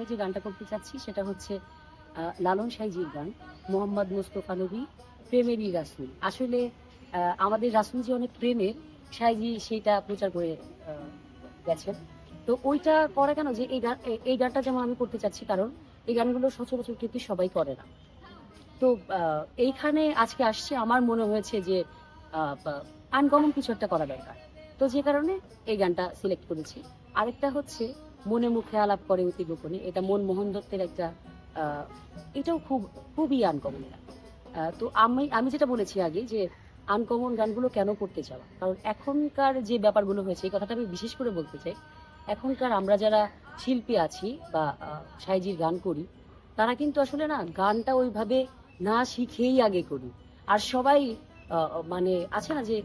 আমি যে গানটা করতে চাচ্ছি সেটা হচ্ছে লালন সাইজির গান, মোহাম্মদ মুস্তফা নবী, প্রেমেরই রাসূল। আসলে আমাদের রাসূল যে অনেক প্রেমের, সাইজি সেইটা প্রচার করে গেছেন। তো ওইটা করা কেন যে এই গানটা যেমন আমি করতে চাচ্ছি, কারণ এই গানগুলো সচরাচর কিন্তু সবাই করে না। তো এইখানে আজকে আসছে, আমার মনে হয়েছে যে আনকমন কিছু একটা করা দরকার। তো যে কারণে এই গানটা সিলেক্ট করেছি। আরেকটা হচ্ছে মনে মুখে আলাপ করে অতি গোপনে, এটা মনমোহন দত্তের একটা এটাও খুবই আনকমন গান। তো আমি আমি যেটা বলেছি আগে যে আনকমন গানগুলো কেন করতে চাওয়া, কারণ এখনকার যে ব্যাপারগুলো হয়েছে এই কথাটা আমি বিশেষ করে বলতে চাই। এখনকার আমরা যারা শিল্পী আছি বা সাইজির গান করি, তারা কিন্তু আসলে না গানটা ওইভাবে না শিখেই আগে করি। আর সবাই মানে আছে না যে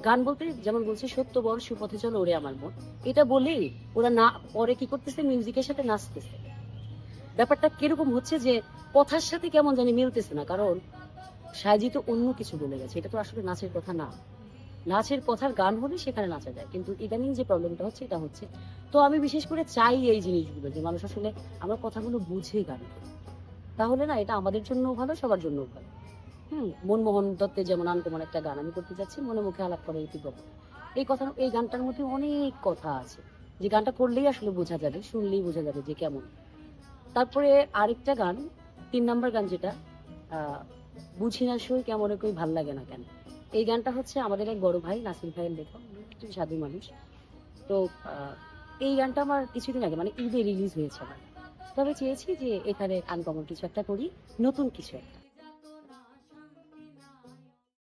গান বলতে যেমন বলছে সত্য বল সুপথে চলো ওরে আমার মন, এটা বলেই ওরা না পরে কি করতেছে, মিউজিকের সাথে নাচতেছে। ব্যাপারটা কিরকম হচ্ছে যে কথার সাথে কেমন জানি মিলতেছে না, কারণ সাইজি তো অন্য কিছু বলে গেছে, এটা তো আসলে নাচের কথা না। নাচের কথার গান হলে সেখানে নাচা যায়, কিন্তু ইদানিং যে প্রবলেমটা হচ্ছে এটা হচ্ছে। তো আমি বিশেষ করে চাই এই জিনিসগুলো যে মানুষ আসলে আমরা কথাগুলো বুঝে গান করি, তাহলে না এটা আমাদের জন্য ভালো, সবার জন্য ভালো। মনমোহন দত্তের যেমন আনকমন একটা গান আমি করতে যাচ্ছি, মনে মুখে আলাপ করে অতি গোপনে। এই গানটার মধ্যে অনেক কথা আছে, যে গানটা করলেই আসলে বোঝা যাবে, শুনলেই বোঝা যাবে যে কেমন। তারপরে আরেকটা গান, ৩ নাম্বার গান যেটা, আহ বুঝি না সই কেমন কই ভাল লাগে না কেন। এই গানটা হচ্ছে আমাদের এক বড় ভাই নাসির ভাইয়ের লেখা, একটু সাধু মানুষ। তো আহ, এই গানটা আমার কিছুদিন আগে মানে ঈদে রিলিজ হয়েছে আমার। তবে চেয়েছি যে এখানে আনকমন কিছু একটা করি, নতুন কিছু একটা।